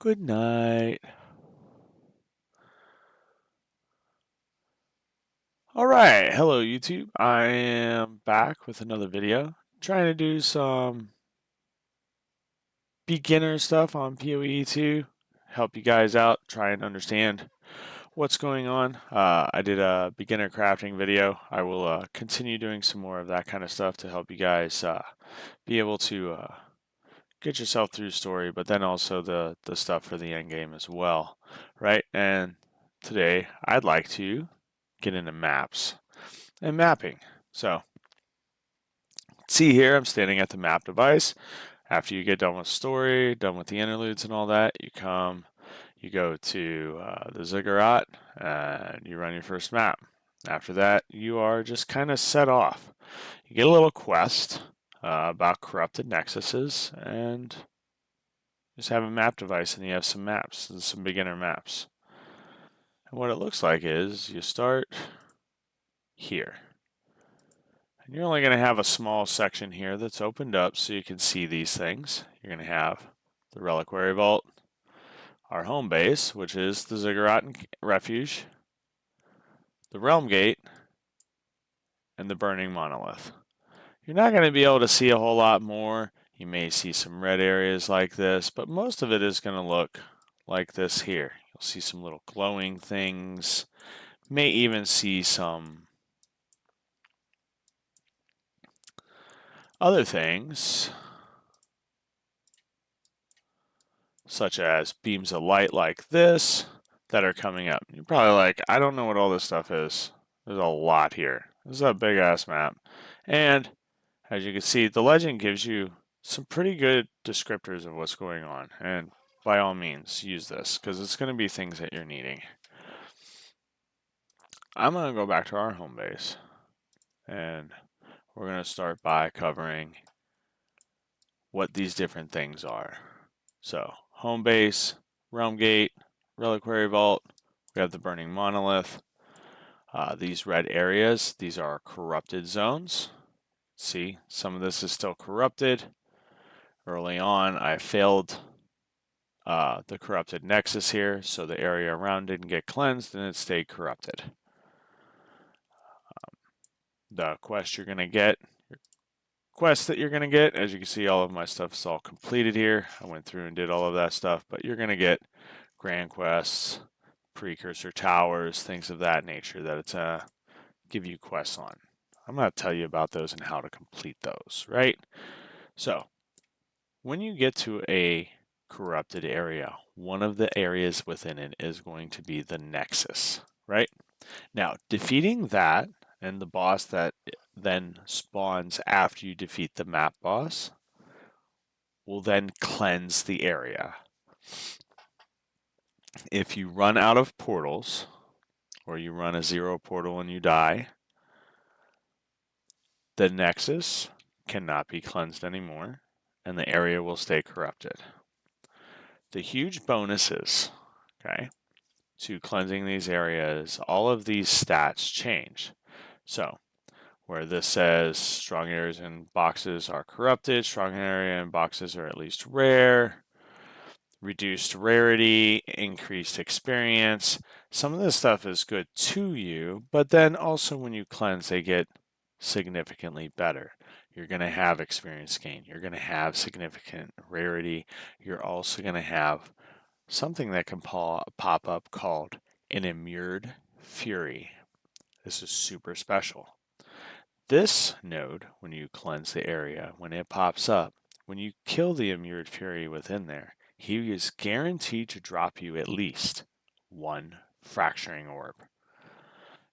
Good night. All right, hello YouTube. I am back with another video, trying to do some beginner stuff on POE2, help you guys out, try and understand what's going on. I did a beginner crafting video. I will continue doing some more of that kind of stuff to help you guys be able to get yourself through story, but then also the stuff for the end game as well, right? And today I'd like to get into maps and mapping. So see here, I'm standing at the map device. After you get done with story, done with the interludes and all that, you go to the ziggurat and you run your first map. After that, you are just kind of set off. You get a little quest about corrupted nexuses and just have a map device and you have some maps, some beginner maps. And what it looks like is you start here. And you're only going to have a small section here that's opened up so you can see these things. You're going to have the Reliquary Vault, our home base, which is the Ziggurat Refuge, the Realm Gate, and the Burning Monolith. You're not going to be able to see a whole lot more. You may see some red areas like this, but most of it is going to look like this here. You'll see some little glowing things. May even see some other things, such as beams of light like this that are coming up. You're probably like, I don't know what all this stuff is. There's a lot here. This is a big ass map. And as you can see, the legend gives you some pretty good descriptors of what's going on. And by all means, use this because it's going to be things that you're needing. I'm going to go back to our home base and we're going to start by covering what these different things are. So, home base, Realm Gate, Reliquary Vault, we have the Burning Monolith. These red areas, these are corrupted zones. See, some of this is still corrupted. Early on, I failed the corrupted nexus here, so the area around didn't get cleansed and it stayed corrupted. The quest you're going to get, as you can see, all of my stuff is all completed here. I went through and did all of that stuff, but you're going to get grand quests, precursor towers, things of that nature that it's give you quests on. I'm going to tell you about those and how to complete those, right? So, when you get to a corrupted area, one of the areas within it is going to be the nexus, right? Now, defeating that and the boss that then spawns after you defeat the map boss will then cleanse the area. If you run out of portals, or you run a 0 portal and you die, the nexus cannot be cleansed anymore, and the area will stay corrupted. The huge bonuses, okay, to cleansing these areas, all of these stats change. So, where this says strong areas and boxes are corrupted, strong area and boxes are at least rare, reduced rarity, increased experience. Some of this stuff is good to you, but then also when you cleanse, they get significantly better. You're going to have experience gain. You're going to have significant rarity. You're also going to have something that can pop up called an Immured Fury. This is super special. This node, when you cleanse the area, when it pops up, when you kill the Immured Fury within there, he is guaranteed to drop you at least one fracturing orb.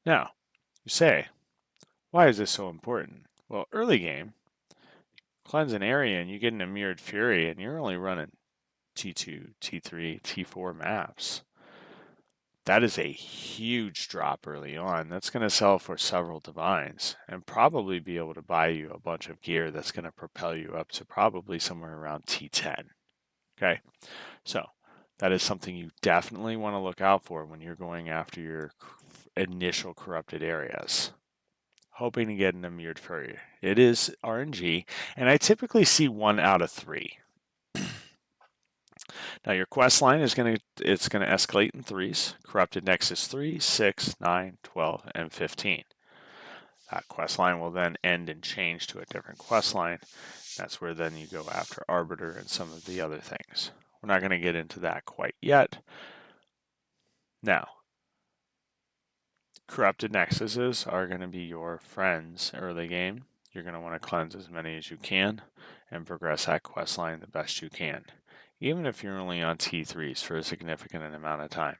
Now, you say, why is this so important? Well, early game, cleanse an area and you get an Immured Fury and you're only running T2, T3, T4 maps. That is a huge drop early on. That's going to sell for several divines and probably be able to buy you a bunch of gear that's going to propel you up to probably somewhere around T10. Okay, so that is something you definitely want to look out for when you're going after your initial corrupted areas. Hoping to get an Immured Fury. It is RNG, and I typically see 1 out of 3. Now your quest line is going to escalate in threes. Corrupted Nexus 3, 6, 9, 12, and 15. That quest line will then end and change to a different quest line. That's where then you go after Arbiter and some of the other things. We're not going to get into that quite yet. Now, Corrupted Nexuses are going to be your friends early game. You're going to want to cleanse as many as you can and progress that quest line the best you can, even if you're only on T3s for a significant amount of time.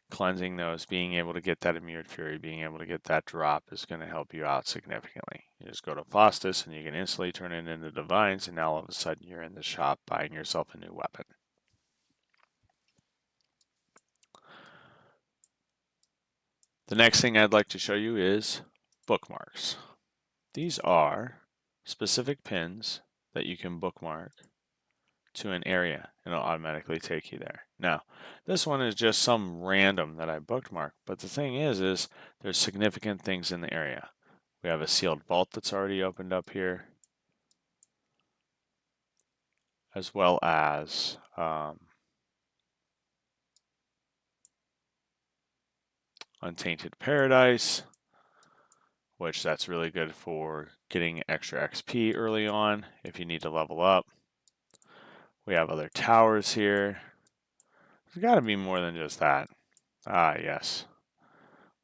Cleansing those, being able to get that Immured Fury, being able to get that drop is going to help you out significantly. You just go to Faustus and you can instantly turn it into Divines, and now all of a sudden you're in the shop buying yourself a new weapon. The next thing I'd like to show you is bookmarks. These are specific pins that you can bookmark to an area and it'll automatically take you there. Now, this one is just some random that I bookmarked, but the thing is there's significant things in the area. We have a sealed vault that's already opened up here, as well as Untainted Paradise, which that's really good for getting extra XP early on if you need to level up. We have other towers here. There's got to be more than just that. Ah, yes.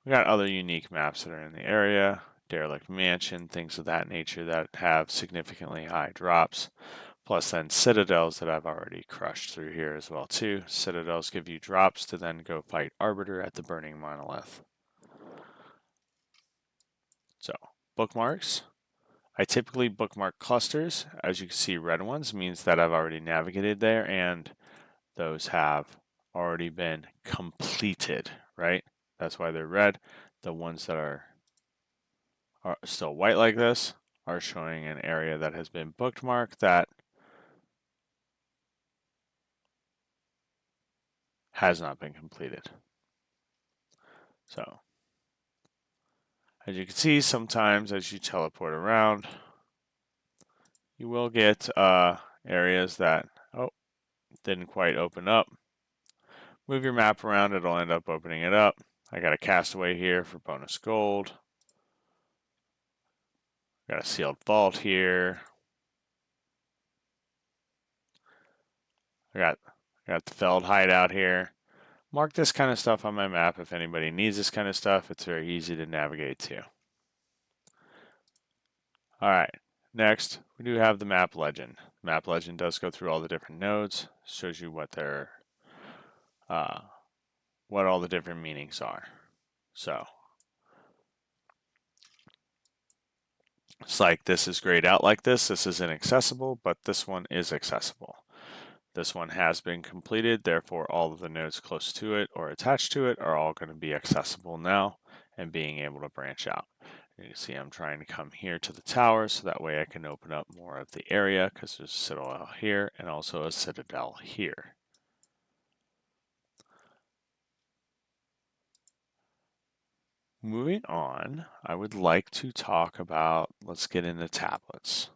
We got other unique maps that are in the area, Derelict Mansion, things of that nature that have significantly high drops. Plus then citadels that I've already crushed through here as well too. Citadels give you drops to then go fight Arbiter at the Burning Monolith. So, bookmarks. I typically bookmark clusters. As you can see, red ones means that I've already navigated there and those have already been completed, right? That's why they're red. The ones that are still white like this are showing an area that has been bookmarked that has not been completed. So, as you can see, sometimes as you teleport around, you will get areas that, didn't quite open up. Move your map around, it'll end up opening it up. I got a castaway here for bonus gold. Got a sealed vault here. I got the Feld hideout here. Mark this kind of stuff on my map if anybody needs this kind of stuff. It's very easy to navigate to. All right, next we do have the map legend. Map legend does go through all the different nodes, shows you what all the different meanings are. So it's like this is grayed out like this. This is inaccessible, but this one is accessible. This one has been completed, therefore all of the nodes close to it or attached to it are all going to be accessible now and being able to branch out. You can see I'm trying to come here to the tower so that way I can open up more of the area because there's a citadel here and also a citadel here. Moving on, I would like to talk about, let's get into tablets.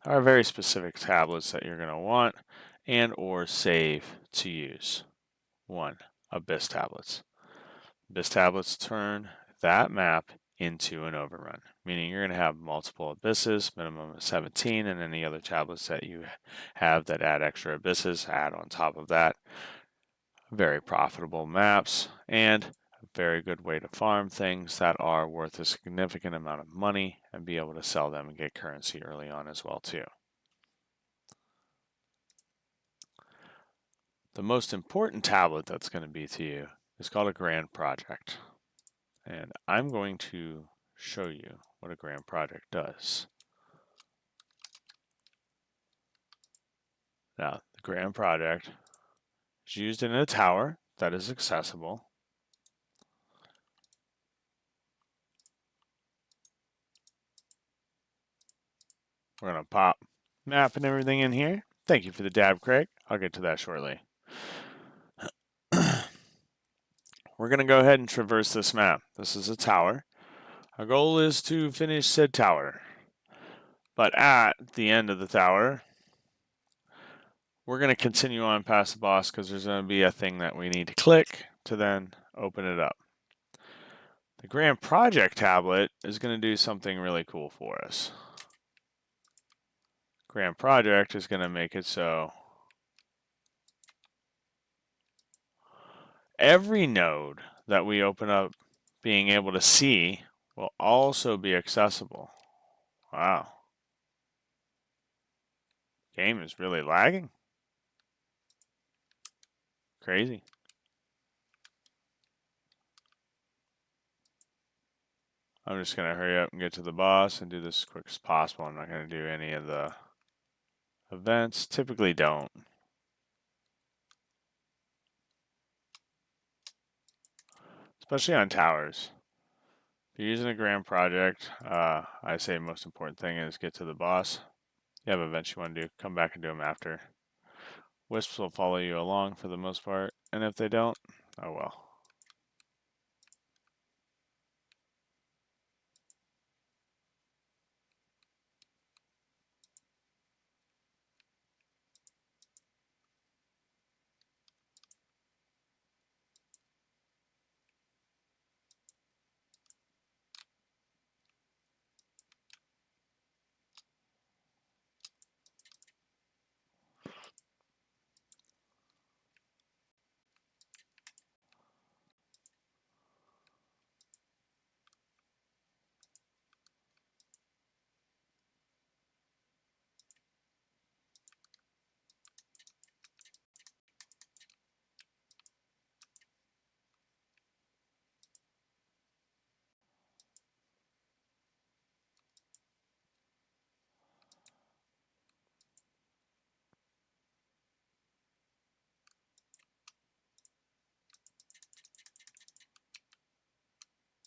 There are very specific tablets that you're going to want and or save to use. 1. Abyss tablets. Abyss tablets turn that map into an overrun, meaning you're going to have multiple abysses, minimum of 17, and any other tablets that you have that add extra abysses, add on top of that. Very profitable maps and a very good way to farm things that are worth a significant amount of money and be able to sell them and get currency early on as well too. The most important tablet that's going to be to you is called a Grand Project. And I'm going to show you what a Grand Project does. Now, the Grand Project is used in a tower that is accessible. We're going to pop map and everything in here. Thank you for the dab, Craig. I'll get to that shortly. We're going to go ahead and traverse this map. This is a tower. Our goal is to finish said tower. But at the end of the tower, we're going to continue on past the boss because there's going to be a thing that we need to click to then open it up. The Grand Project tablet is going to do something really cool for us. Grand Project is going to make it so every node that we open up being able to see will also be accessible. Wow. Game is really lagging. Crazy. I'm just going to hurry up and get to the boss and do this as quick as possible. I'm not going to do any of the events. Typically don't. Especially on towers. If you're using a Grand Project, I say most important thing is get to the boss. You have events you want to do, come back and do them after. Wisps will follow you along for the most part, and if they don't, oh well.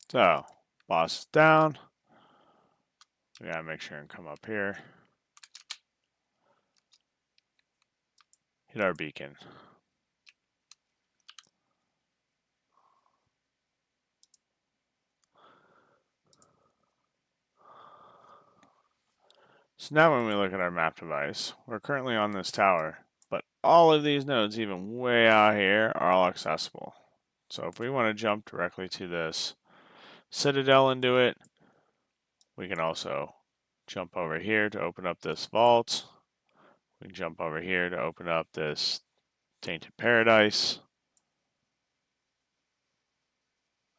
So, boss is down. We gotta make sure and come up here. Hit our beacon. So now when we look at our map device, we're currently on this tower, but all of these nodes, even way out here, are all accessible. So if we want to jump directly to this citadel and do it, we can also jump over here to open up this vault. We can jump over here to open up this Tainted Paradise.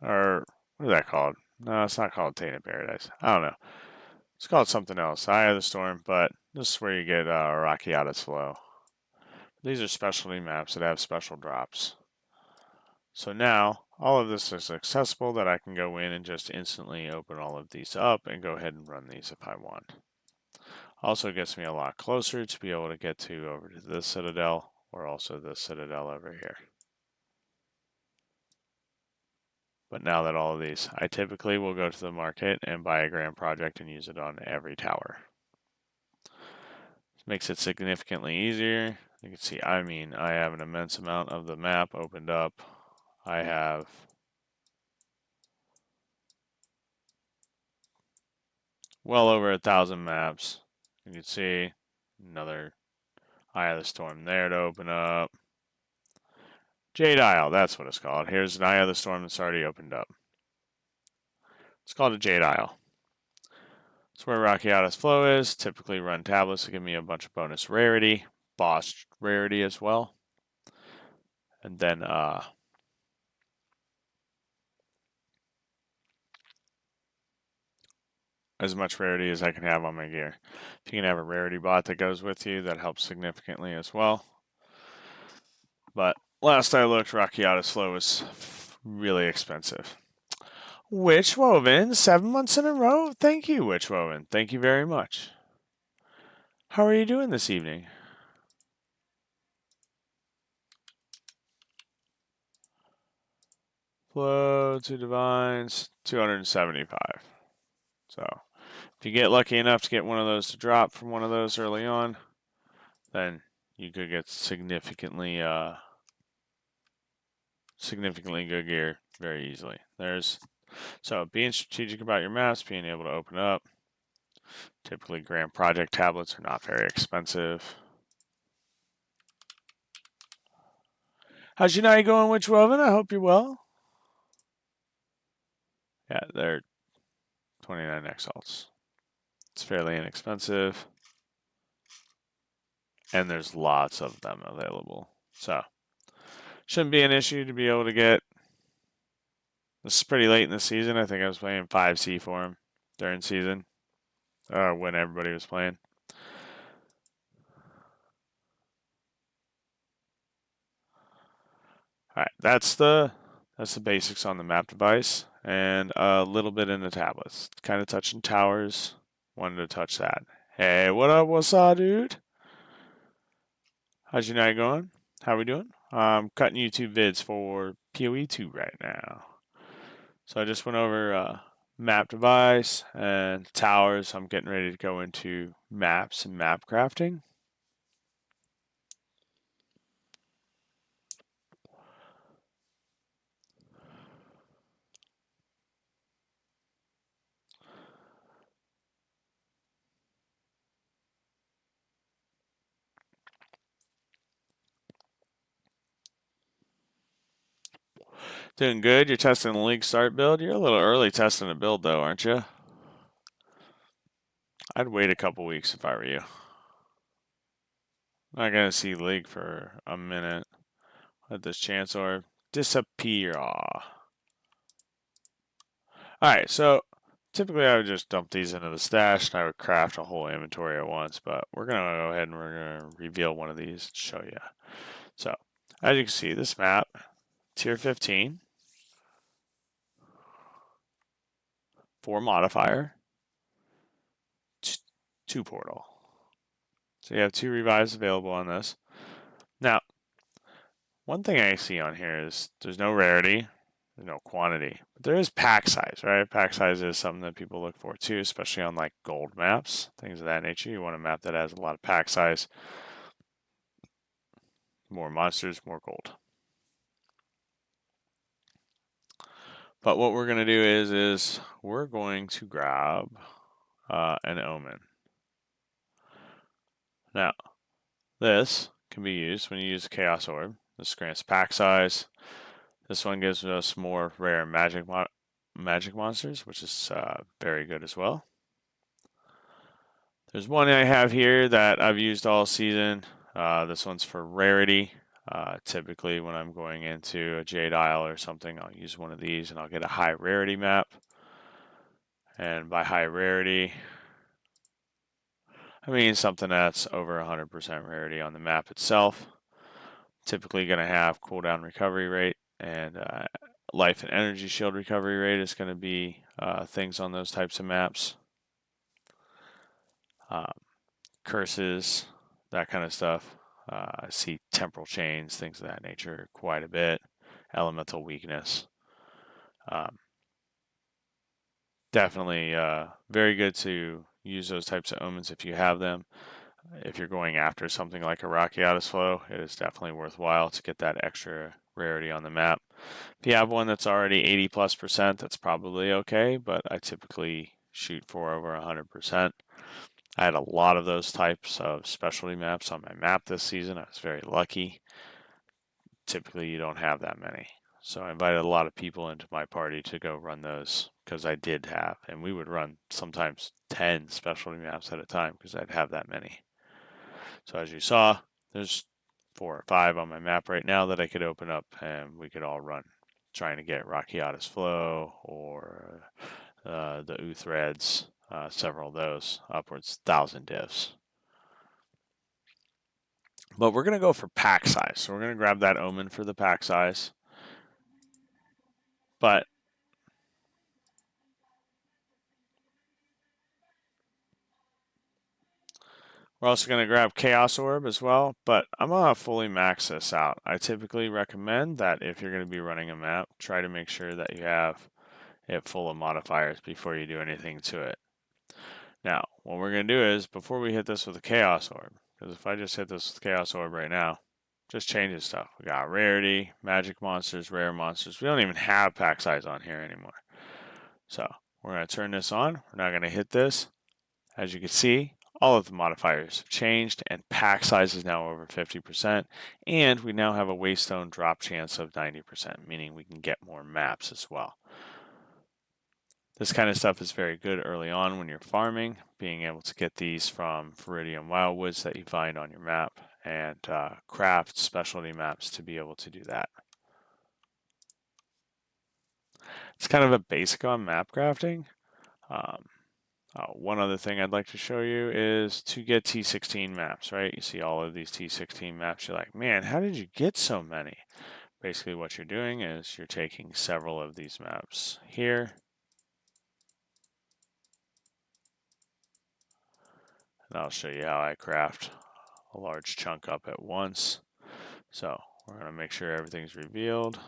Or what is that called? No, it's not called Tainted Paradise. I don't know. It's called something else. Eye of the Storm, but this is where you get Rakiata's Flow. These are specialty maps that have special drops. So now, all of this is accessible that I can go in and just instantly open all of these up and go ahead and run these if I want. Also gets me a lot closer to be able to get to over to this citadel or also this citadel over here. But now that all of these, I typically will go to the market and buy a Grand Project and use it on every tower. This makes it significantly easier. You can see, I have an immense amount of the map opened up. I have well over 1,000 maps. You can see another Eye of the Storm there to open up. Jade Isle, that's what it's called. Here's an Eye of the Storm that's already opened up. It's called a Jade Isle. It's where Rakiata's Flow is. Typically run tablets to give me a bunch of bonus rarity, boss rarity as well. And then as much rarity as I can have on my gear. If you can have a rarity bot that goes with you, that helps significantly as well. But last I looked, Rakiata's Flow was really expensive. Witchwoven, 7 months in a row. Thank you, Witchwoven. Thank you very much. How are you doing this evening? Flow to Divines, 275. So if you get lucky enough to get one of those to drop from one of those early on, then you could get significantly good gear very easily. So being strategic about your maps, being able to open up. Typically Grand Project tablets are not very expensive. How's your night going, Witch Woven? I hope you're well. Yeah, they're 29 exalts. It's fairly inexpensive. And there's lots of them available. So, shouldn't be an issue to be able to get. This is pretty late in the season. I think I was playing 5C for him during season. When everybody was playing. Alright, that's the basics on the map device. And a little bit in the tablets. Kind of touching towers. Wanted to touch that. Hey, what up? What's up, dude? How's your night going? How we doing? I'm cutting YouTube vids for POE2 right now. So I just went over map device and towers. I'm getting ready to go into maps and map crafting. Doing good. You're testing the league start build. You're a little early testing a build though, aren't you? I'd wait a couple weeks if I were you. Not gonna see league for a minute. Let this Chancellor disappear. Alright, so typically I would just dump these into the stash and I would craft a whole inventory at once, but we're going to go ahead and we're going to reveal one of these to show you. So, as you can see, this map, tier 15, 4 modifier, 2 portal. So you have 2 revives available on this. Now, one thing I see on here is there's no rarity, there's no quantity, but there is pack size, right? Pack size is something that people look for too, especially on like gold maps, things of that nature. You want a map that has a lot of pack size. More monsters, more gold. But what we're going to do is we're going to grab an omen. Now, this can be used when you use a Chaos Orb. This grants pack size. This one gives us more rare magic monsters, which is very good as well. There's one I have here that I've used all season. This one's for rarity. Typically, when I'm going into a Jade Isle or something, I'll use one of these and I'll get a high rarity map. And by high rarity, I mean something that's over 100% rarity on the map itself. Typically going to have cooldown recovery rate and life and energy shield recovery rate is going to be things on those types of maps. Curses, that kind of stuff. I see temporal chains, things of that nature quite a bit. Elemental weakness. Definitely very good to use those types of omens if you have them. If you're going after something like a Rakiatis flow, it is definitely worthwhile to get that extra rarity on the map. If you have one that's already 80+%, that's probably okay, but I typically shoot for over 100%. I had a lot of those types of specialty maps on my map this season. I was very lucky. Typically, you don't have that many. So I invited a lot of people into my party to go run those because I did have, and we would run sometimes 10 specialty maps at a time because I'd have that many. So as you saw, there's 4 or 5 on my map right now that I could open up and we could all run, trying to get Rakiatis Flow or the Uthreads, several of those, upwards 1,000 diffs. But we're going to go for pack size. So we're going to grab that omen for the pack size. But we're also going to grab Chaos Orb as well, but I'm going to fully max this out. I typically recommend that if you're going to be running a map, try to make sure that you have it full of modifiers before you do anything to it. Now, what we're going to do is, before we hit this with a Chaos Orb, because if I just hit this with Chaos Orb right now, just changes stuff. We got rarity, magic monsters, rare monsters. We don't even have pack size on here anymore. So we're going to turn this on. We're not going to hit this. As you can see, all of the modifiers have changed, and pack size is now over 50%, and we now have a Waystone drop chance of 90%, meaning we can get more maps as well. This kind of stuff is very good early on when you're farming, being able to get these from Viridian Wildwoods that you find on your map, and craft specialty maps to be able to do that. It's kind of a basic on map crafting. One other thing I'd like to show you is to get T16 maps, right? You see all of these T16 maps, you're like, man, how did you get so many? Basically what you're doing is you're taking several of these maps here, and I'll show you how I craft a large chunk up at once. So we're going to make sure everything's revealed.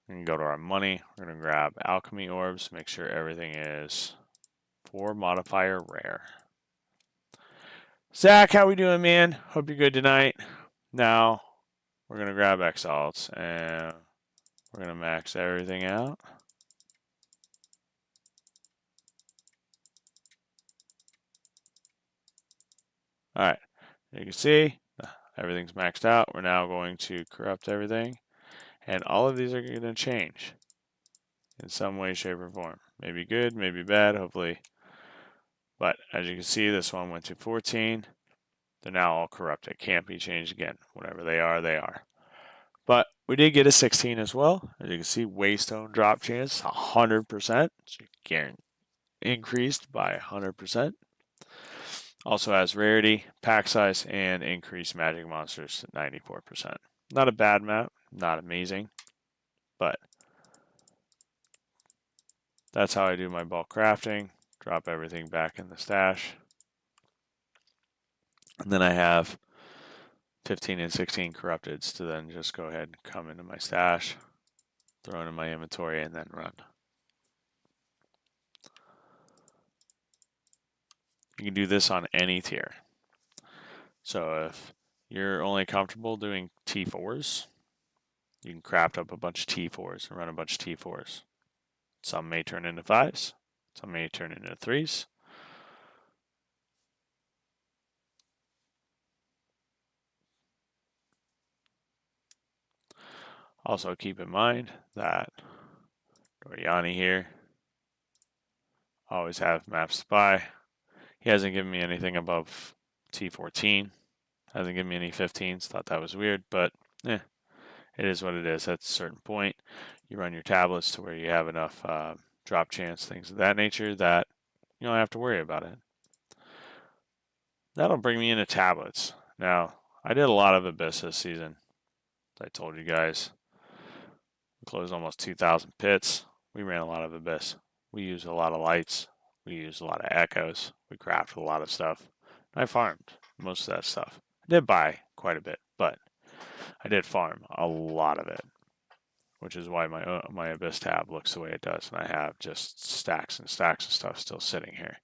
We can go to our money. We're going to grab alchemy orbs, make sure everything is 4 modifier rare. Zach, how we doing, man? Hope you're good tonight. Now we're going to grab Exalts and we're going to max everything out. All right, you can see everything's maxed out. We're now going to corrupt everything, and all of these are going to change in some way, shape, or form. Maybe good, maybe bad, hopefully. But as you can see, this one went to 14. They're now all corrupted. Can't be changed again. Whatever they are, they are. But we did get a 16 as well. As you can see, Waystone drop chance 100%. So increased by 100%. Also has rarity, pack size, and increased magic monsters to 94%. Not a bad map, not amazing, but that's how I do my bulk crafting. Drop everything back in the stash. And then I have 15 and 16 corrupteds to then just go ahead and come into my stash, throw it in my inventory, and then run. You can do this on any tier. So if you're only comfortable doing T4s, you can craft up a bunch of T4s and run a bunch of T4s. Some may turn into 5s, some may turn into 3s. Also keep in mind that Doriani here always have maps to buy. He hasn't given me anything above T14. Hasn't given me any 15s. Thought that was weird, but it is what it is. At a certain point, you run your tablets to where you have enough drop chance, things of that nature, that you don't have to worry about it. That'll bring me into tablets. Now, I did a lot of Abyss this season. As I told you guys, we closed almost 2,000 pits. We ran a lot of Abyss. We used a lot of lights. We used a lot of echoes. We crafted a lot of stuff. I farmed most of that stuff. I did buy quite a bit, but I did farm a lot of it, which is why my Abyss tab looks the way it does, and I have just stacks and stacks of stuff still sitting here,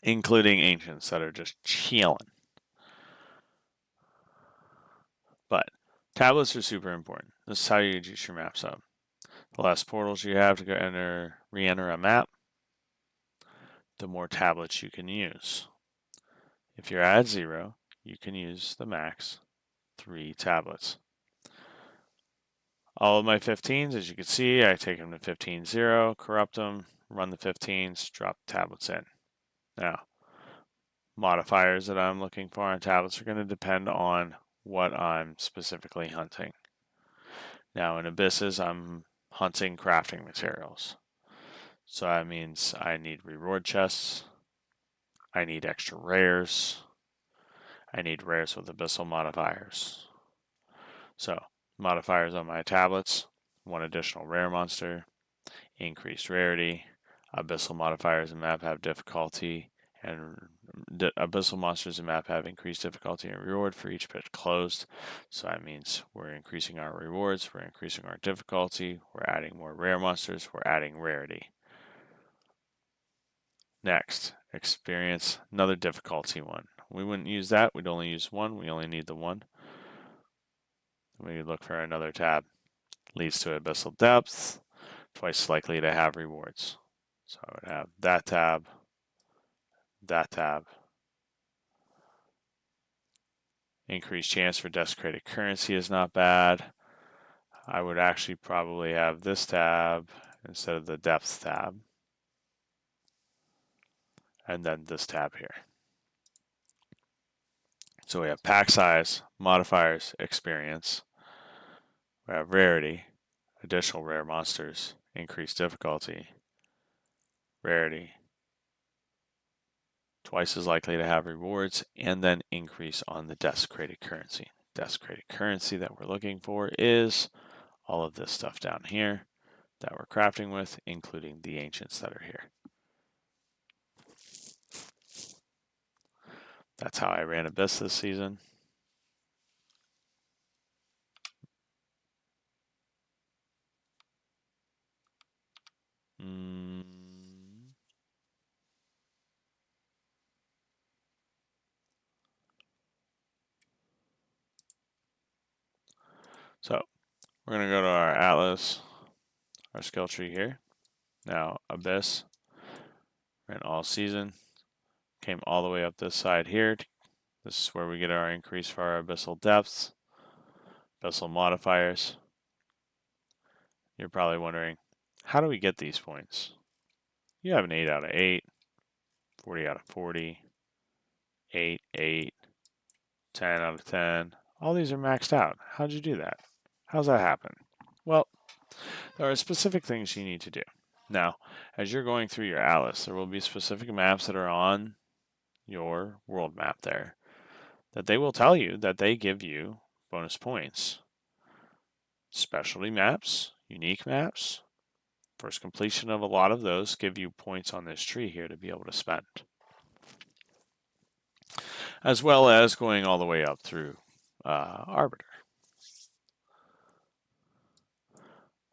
including ancients that are just chilling. But tablets are super important. This is how you juice your maps up. The less portals you have to go re-enter a map, the more tablets you can use. If you're at 0, you can use the max 3 tablets. All of my 15s, as you can see, I take them to 15-0, corrupt them, run the 15s, drop the tablets in. Now, modifiers that I'm looking for on tablets are going to depend on what I'm specifically hunting. Now, in Abysses, I'm hunting crafting materials. So that means I need reward chests, I need extra rares, I need rares with abyssal modifiers. So, modifiers on my tablets, 1 additional rare monster, increased rarity, abyssal modifiers in map have difficulty, and abyssal monsters in map have increased difficulty and reward for each pit closed. So that means we're increasing our rewards, we're increasing our difficulty, we're adding more rare monsters, we're adding rarity. Next, experience, another difficulty one. We wouldn't use that, we'd only use 1, we only need the 1. We look for another tab. Leads to abyssal depth, twice likely to have rewards. So I would have that tab, that tab. Increased chance for desecrated currency is not bad. I would actually probably have this tab instead of the depths tab. And then this tab here. So we have pack size, modifiers, experience. We have rarity, additional rare monsters, increased difficulty, rarity, twice as likely to have rewards, and then increase on the desecrated currency. Desecrated currency that we're looking for is all of this stuff down here that we're crafting with, including the ancients that are here. That's how I ran Abyss this season. So we're going to go to our Atlas, our skill tree here. Now Abyss, ran all season, came all the way up this side here. This is where we get our increase for our abyssal depths, abyssal modifiers. You're probably wondering, how do we get these points? You have an 8 out of 8, 40 out of 40, 8, 8, 10 out of 10. All these are maxed out. How'd you do that? How's that happen? Well, there are specific things you need to do. Now, as you're going through your Atlas, there will be specific maps that are on your world map there that they will tell you that they give you bonus points. Specialty maps, unique maps, first completion of a lot of those give you points on this tree here to be able to spend. As well as going all the way up through Arbiter.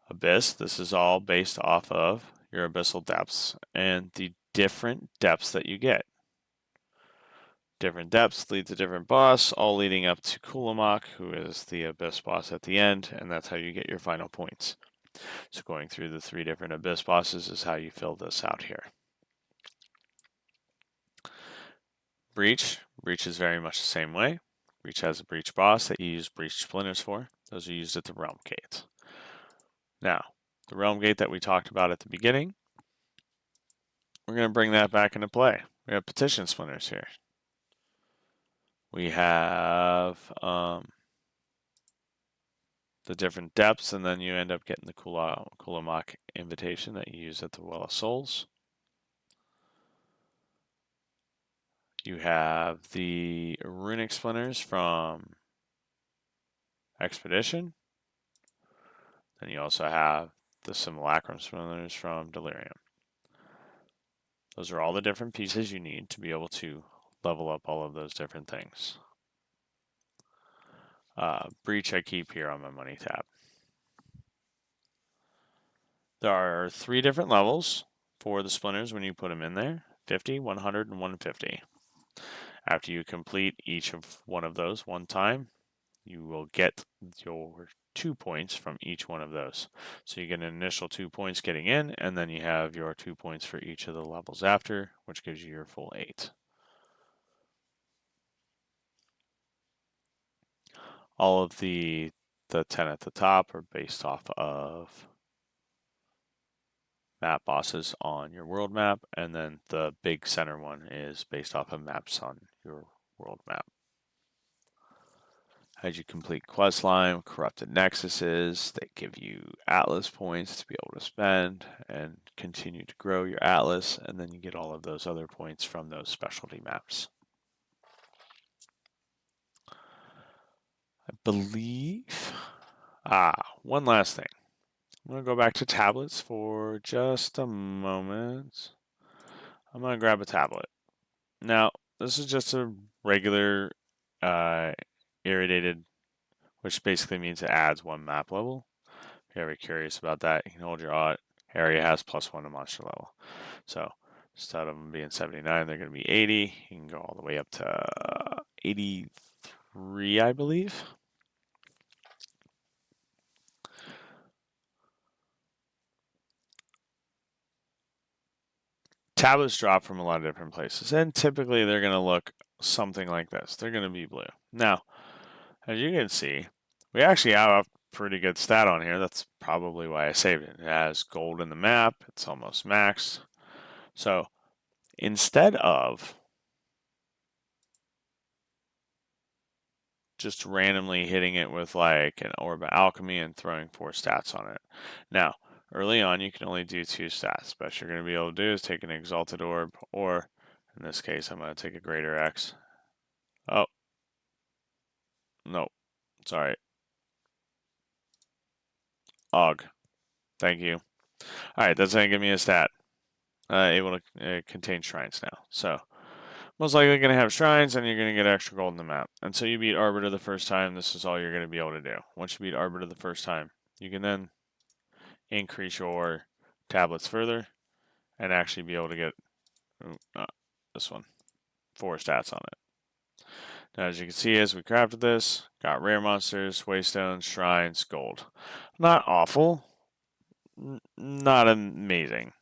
Abyss, this is all based off of your abyssal depths and the different depths that you get. Different depths lead to different boss, all leading up to Kulamok, who is the abyss boss at the end, and that's how you get your final points. So going through the 3 different abyss bosses is how you fill this out here. Breach. Breach is very much the same way. Breach has a breach boss that you use breach splinters for. Those are used at the realm gate. Now, the realm gate that we talked about at the beginning, we're going to bring that back into play. We have petition splinters here. We have the different depths, and then you end up getting the Kulamok invitation that you use at the Well of Souls. You have the runic splinters from Expedition. Then you also have the simulacrum splinters from Delirium. Those are all the different pieces you need to be able to level up all of those different things. Breach I keep here on my money tab. There are 3 different levels for the splinters when you put them in there, 50, 100, and 150. After you complete each of one of those one time, you will get your 2 points from each one of those. So you get an initial 2 points getting in, and then you have your 2 points for each of the levels after, which gives you your full 8. All of the 10 at the top are based off of map bosses on your world map, and then the big center one is based off of maps on your world map. As you complete questline, corrupted nexuses, they give you Atlas points to be able to spend and continue to grow your Atlas, and then you get all of those other points from those specialty maps. I believe, one last thing. I'm going to go back to tablets for just a moment. I'm going to grab a tablet. Now, this is just a regular irradiated, which basically means it adds 1 map level. If you're ever curious about that, you can hold your alt. Area has +1 to monster level. So instead of them being 79, they're going to be 80. You can go all the way up to 83, I believe. tablets drop from a lot of different places, and typically they're going to look something like this. They're going to be blue. Now, as you can see, we actually have a pretty good stat on here. That's probably why I saved it. It has gold in the map. It's almost max. So instead of just randomly hitting it with like an orb of alchemy and throwing 4 stats on it. Now, early on, you can only do 2 stats. Best you're going to be able to do is take an exalted orb, or in this case, I'm going to take a greater X. Oh, no, sorry. Og. Thank you. All right, that's going to give me a stat. Able to contain shrines now. So, most likely going to have shrines, and you're going to get extra gold in the map. Until you beat Arbiter the first time, this is all you're going to be able to do. Once you beat Arbiter the first time, you can then increase your tablets further and actually be able to get this one, 4 stats on it. Now, as you can see, as we crafted this, got rare monsters, waystones, shrines, gold. Not awful, not amazing.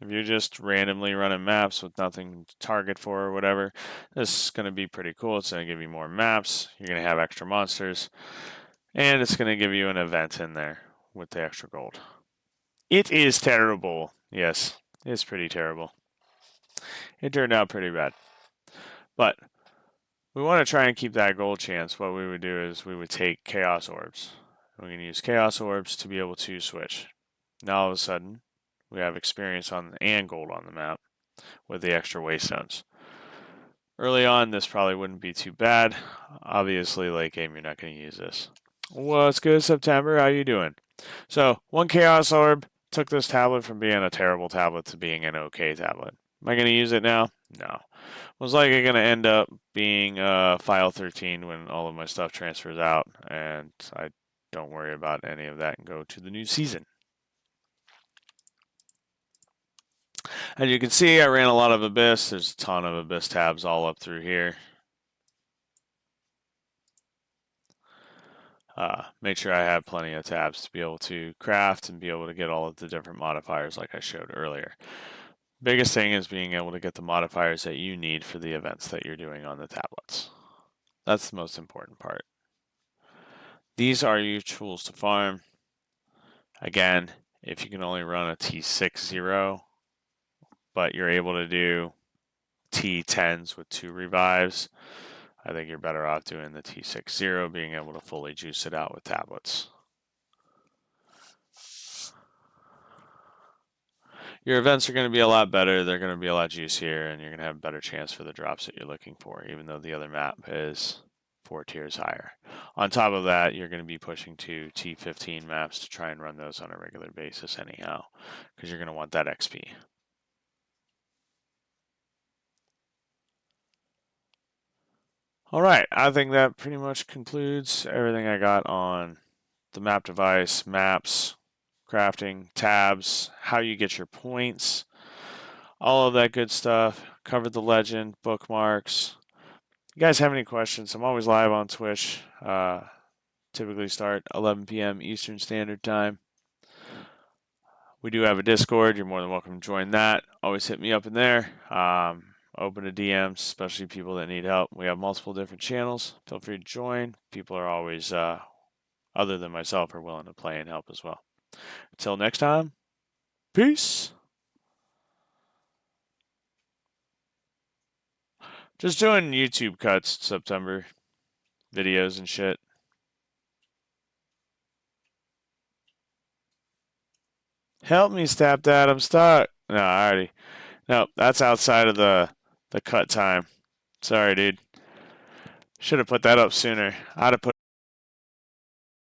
If you're just randomly running maps with nothing to target for or whatever, this is going to be pretty cool. It's going to give you more maps. You're going to have extra monsters. And it's going to give you an event in there with the extra gold. It is terrible. Yes, it's pretty terrible. It turned out pretty bad. But we want to try and keep that gold chance. What we would do is we would take Chaos Orbs. We can use Chaos Orbs to be able to switch. Now all of a sudden, we have experience on and gold on the map with the extra Waystones. Early on, this probably wouldn't be too bad. Obviously, late game, you're not going to use this. What's good, September? How you doing? So, 1 Chaos Orb took this tablet from being a terrible tablet to being an okay tablet. Am I going to use it now? No. Most likely going to end up being file 13 when all of my stuff transfers out, and I don't worry about any of that and go to the new season. As you can see, I ran a lot of Abyss. There's a ton of Abyss tabs all up through here. Make sure I have plenty of tabs to be able to craft and be able to get all of the different modifiers like I showed earlier. Biggest thing is being able to get the modifiers that you need for the events that you're doing on the tablets. That's the most important part. These are your tools to farm. Again, if you can only run a T60, but you're able to do T10s with 2 revives, I think you're better off doing the T60, being able to fully juice it out with tablets. Your events are going to be a lot better, they're going to be a lot juicier, and you're going to have a better chance for the drops that you're looking for, even though the other map is 4 tiers higher. On top of that, you're going to be pushing to T15 maps to try and run those on a regular basis anyhow, because you're going to want that XP. All right, I think that pretty much concludes everything I got on the map device, maps, crafting, tabs, how you get your points, all of that good stuff. Covered the legend, bookmarks. You guys have any questions? I'm always live on Twitch. Typically start 11 p.m. Eastern Standard Time. We do have a Discord. You're more than welcome to join that. Always hit me up in there. Open to DMs, especially people that need help. We have multiple different channels. Feel free to join. People are always, other than myself, are willing to play and help as well. Until next time, peace. Just doing YouTube cuts September, videos and shit. Help me, Stap Dad, I'm stuck. No, I already. No, that's outside of the cut time. Sorry, dude. Should have put that up sooner. I'd have put